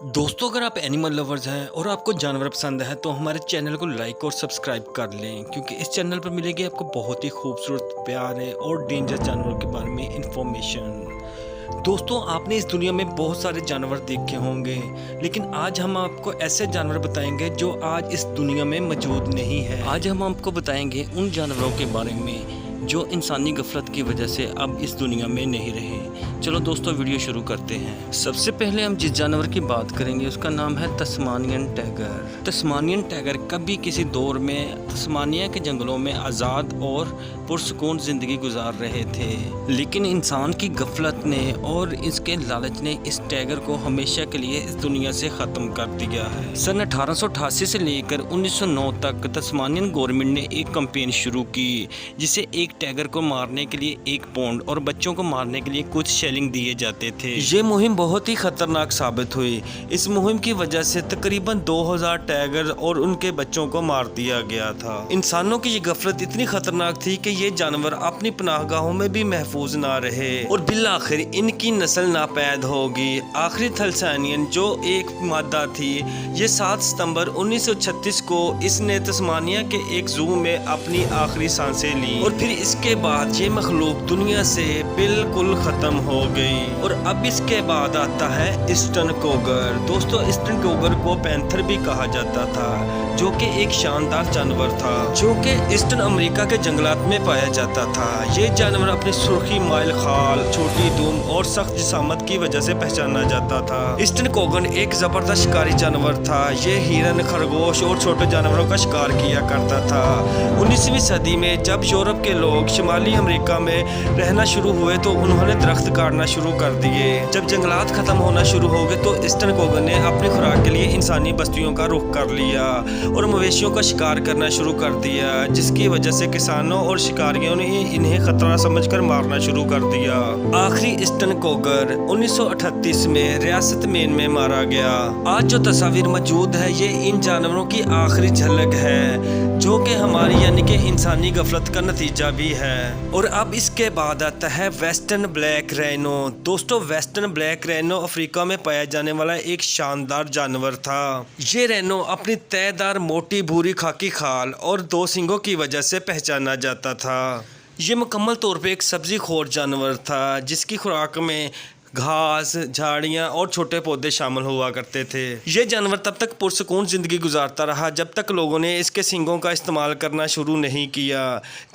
दोस्तों, अगर आप एनिमल लवर्स हैं और आपको जानवर पसंद है तो हमारे चैनल को लाइक और सब्सक्राइब कर लें, क्योंकि इस चैनल पर मिलेगी आपको बहुत ही खूबसूरत, प्यारे और डेंजर जानवरों के बारे में इंफॉर्मेशन। दोस्तों, आपने इस दुनिया में बहुत सारे जानवर देखे होंगे, लेकिन आज हम आपको ऐसे जानवर बताएंगे जो आज इस दुनिया में मौजूद नहीं है। आज हम आपको बताएंगे उन जानवरों के बारे में जो इंसानी गफलत की वजह से अब इस दुनिया में नहीं रहे। चलो दोस्तों, वीडियो शुरू करते हैं। सबसे पहले हम जिस जानवर की बात करेंगे उसका नाम है तस्मानियन टाइगर। तस्मानियन टाइगर कभी किसी दौर में तस्मानिया के जंगलों में आज़ाद और पुरसुकून ज़िंदगी गुजार रहे थे, लेकिन इंसान की गफलत ने और इसके लालच ने इस टाइगर को हमेशा के लिए इस दुनिया से ख़त्म कर दिया है। सन 1888 से लेकर 1909 तक तस्मानियन गवर्नमेंट ने एक कैंपेन शुरू की, जिसे एक टाइगर को मारने के लिए 1 पाउंड और बच्चों को मारने के लिए कुछ शेलिंग दिए जाते थे। ये मुहिम बहुत ही खतरनाक साबित हुई। इस मुहिम की वजह से तकरीबन 2000 टाइगर और उनके बच्चों को मार दिया गया था। इंसानों की ये गफलत इतनी खतरनाक थी कि ये जानवर अपनी पनाहगाहों में भी महफूज ना रहे और बिल आखिर इनकी नस्ल नापैद होगी। आखिरी थलसानियन जो एक मादा थी, ये 7 सितंबर 1936 को इसने तस्मानिया के एक जू में अपनी आखिरी सांसें ली और फिर इसके बाद ये मखलूक दुनिया से बिल्कुल खत्म हो गई। और अब इसके बाद आता है ईस्टर्न कोगर। दोस्तों, ईस्टर्न कोगर को पैंथर भी कहा जाता था, जो कि एक शानदार जानवर था जो कि ईस्टर्न अमेरिका के जंगलात में पाया जाता था। ये जानवर अपनी सुर्खी, माइल खाल, छोटी दुम और सख्त जिसामत की वजह से पहचाना जाता था। ईस्टर्न कोगर एक जबरदस्त शिकारी जानवर था। ये हिरन, खरगोश और छोटे जानवरों का शिकार किया करता था। 19वीं सदी में जब यूरोप के लोग शिमाली अमेरिका में रहना शुरू हुए तो उन्होंने दरख्त काटना शुरू कर दिए। जब जंगलात खत्म होना शुरू हो गए तो ईस्टर्न कोगर ने अपनी खुराक के लिए इंसानी बस्तियों का रुख कर लिया और मवेशियों का शिकार करना शुरू कर दिया, जिसकी वजह से किसानों और शिकारियों ने इन्हें खतरा समझकर मारना शुरू कर दिया। आखिरी ईस्टर्न कोगर 1938 में रियासत मेन में मारा गया। आज जो तस्वीर मौजूद है ये इन जानवरों की आखिरी झलक है, जो कि हमारी यानी कि इंसानी गफलत का नतीजा भी है। और अब इसके बाद आता है वेस्टर्न ब्लैक राइनो। दोस्तों, वेस्टर्न ब्लैक राइनो अफ्रीका में पाया जाने वाला एक शानदार जानवर था। ये राइनो अपनी तयदार, मोटी, भूरी, खाकी खाल और 2 सींगों की वजह से पहचाना जाता था। ये मुकम्मल तौर पे एक सब्जी खोर जानवर था, जिसकी खुराक में घास, झाड़ियाँ और छोटे पौधे शामिल हुआ करते थे। ये जानवर तब तक पुरसुकून ज़िंदगी गुजारता रहा जब तक लोगों ने इसके सींगों का इस्तेमाल करना शुरू नहीं किया।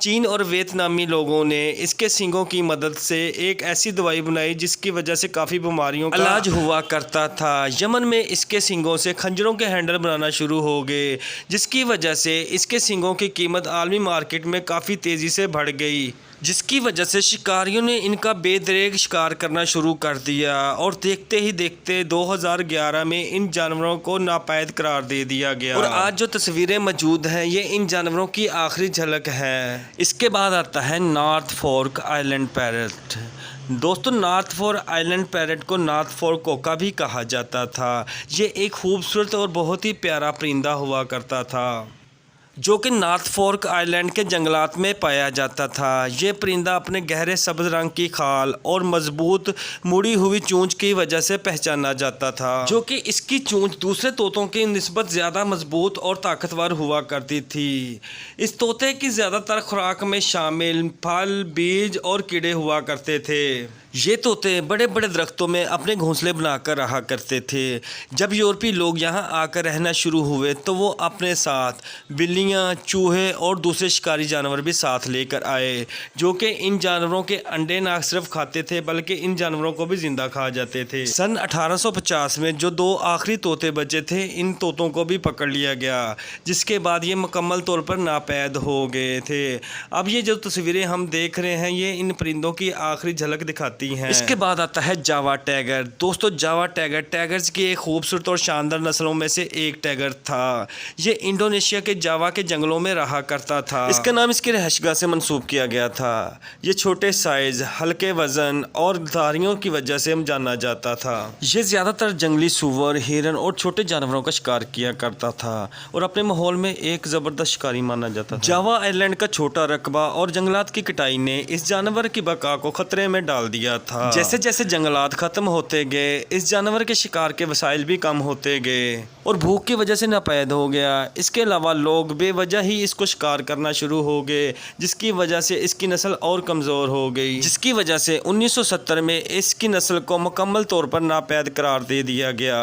चीन और वियतनामी लोगों ने इसके सींगों की मदद से एक ऐसी दवाई बनाई जिसकी वजह से काफ़ी बीमारियों का इलाज हुआ करता था। यमन में इसके सींगों से खंजरों के हैंडल बनाना शुरू हो गए, जिसकी वजह से इसके सींगों की कीमत आलमी मार्केट में काफ़ी तेज़ी से बढ़ गई, जिसकी वजह से शिकारियों ने इनका बेदरेग शिकार करना शुरू कर दिया और देखते ही देखते 2011 में इन जानवरों को नापैद करार दे दिया गया। और आज जो तस्वीरें मौजूद हैं ये इन जानवरों की आखिरी झलक है। इसके बाद आता है नॉर्थ फॉर्क आइलैंड पैरट। दोस्तों, नॉर्थ फॉर्क आइलैंड पैरट को नॉर्थ फॉर्क कोका भी कहा जाता था। ये एक खूबसूरत और बहुत ही प्यारा परिंदा हुआ करता था, जो कि नॉर्थ फॉर्क आइलैंड के जंगलात में पाया जाता था। ये परिंदा अपने गहरे सब्ज रंग की खाल और मजबूत मुड़ी हुई चोंच की वजह से पहचाना जाता था, जो कि इसकी चोंच दूसरे तोतों की निस्बत ज़्यादा मजबूत और ताकतवर हुआ करती थी। इस तोते की ज़्यादातर खुराक में शामिल फल, बीज और कीड़े हुआ करते थे। ये तोते बड़े बड़े दरख्तों में अपने घोंसले बनाकर रहा करते थे। जब यूरोपीय लोग यहाँ आकर रहना शुरू हुए तो वो अपने साथ बिल्लियाँ, चूहे और दूसरे शिकारी जानवर भी साथ लेकर आए, जो कि इन जानवरों के अंडे ना सिर्फ खाते थे बल्कि इन जानवरों को भी जिंदा खा जाते थे। सन 1850 में जो 2 आखिरी तोते बचे थे, इन तोतों को भी पकड़ लिया गया, जिसके बाद ये मुकम्मल तौर पर नापैद हो गए थे। अब ये जो तस्वीरें हम देख रहे हैं ये इन परिंदों की आखिरी झलक दिखाती हैं। इसके बाद आता है जावा टाइगर। दोस्तों, जावा टाइगर टाइगर्स की एक खूबसूरत और शानदार नस्लों में से एक टाइगर था। ये इंडोनेशिया के जावा के जंगलों में रहा करता था। इसका नाम इसकी रहशगाह से मंसूब किया गया था। ये छोटे साइज, हल्के वजन और धारियों की वजह से जाना जाता था। ये ज्यादातर जंगली सूअर, हिरन और छोटे जानवरों का शिकार किया करता था और अपने माहौल में एक जबरदस्त शिकारी माना जाता था। जावा आइलैंड का छोटा रकबा और जंगलात की कटाई ने इस जानवर की बका को खतरे में डाल दिया गया था। जैसे जैसे जंगलात ख़त्म होते गए, इस जानवर के शिकार के वसाइल भी कम होते गए और भूख की वजह से नापैद हो गया। इसके अलावा लोग बेवजह ही इसको शिकार करना शुरू हो गए, जिसकी वजह से इसकी नस्ल और कमज़ोर हो गई, जिसकी वजह से 1970 में इसकी नस्ल को मुकम्मल तौर पर नापैद करार दे दिया गया।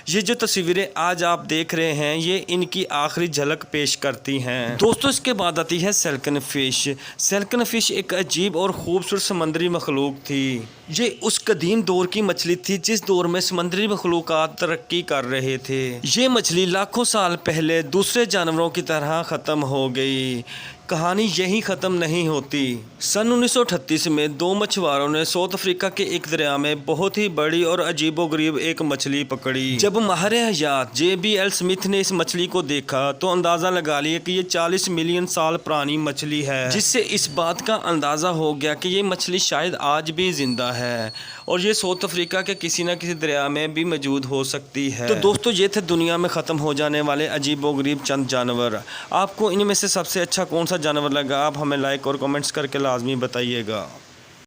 ये जो तस्वीरें आज आप देख रहे हैं, ये इनकी आखिरी झलक पेश करती हैं। दोस्तों, इसके बाद आती है सेल्कन फ़िश। सेल्कन फ़िश एक अजीब और ख़ूबसूरत समंदरी मखलूक थी। ये उस कदीम दौर की मछली थी जिस दौर में समंदरी मखलूक़ात तरक्की कर रहे थे। ये मछली लाखों साल पहले दूसरे जानवरों की तरह ख़त्म हो गई। कहानी यहीं ख़त्म नहीं होती। सन 1938 में दो मछुआरों ने साउथ अफ्रीका के एक दरिया में बहुत ही बड़ी और अजीबोगरीब एक मछली पकड़ी। जब माहिर हयात JBL स्मिथ ने इस मछली को देखा तो अंदाज़ा लगा लिया कि ये 40 मिलियन साल पुरानी मछली है, जिससे इस बात का अंदाज़ा हो गया कि ये मछली शायद आज भी ज़िंदा है और ये साउथ अफ्रीका के किसी न किसी दरिया में भी मौजूद हो सकती है। तो दोस्तों, ये थे दुनिया में ख़त्म हो जाने वाले अजीबोगरीब चंद जानवर। आपको इनमें से सबसे अच्छा कौन सा जानवर लगा? आप हमें लाइक और कमेंट्स करके लाजमी बताइएगा।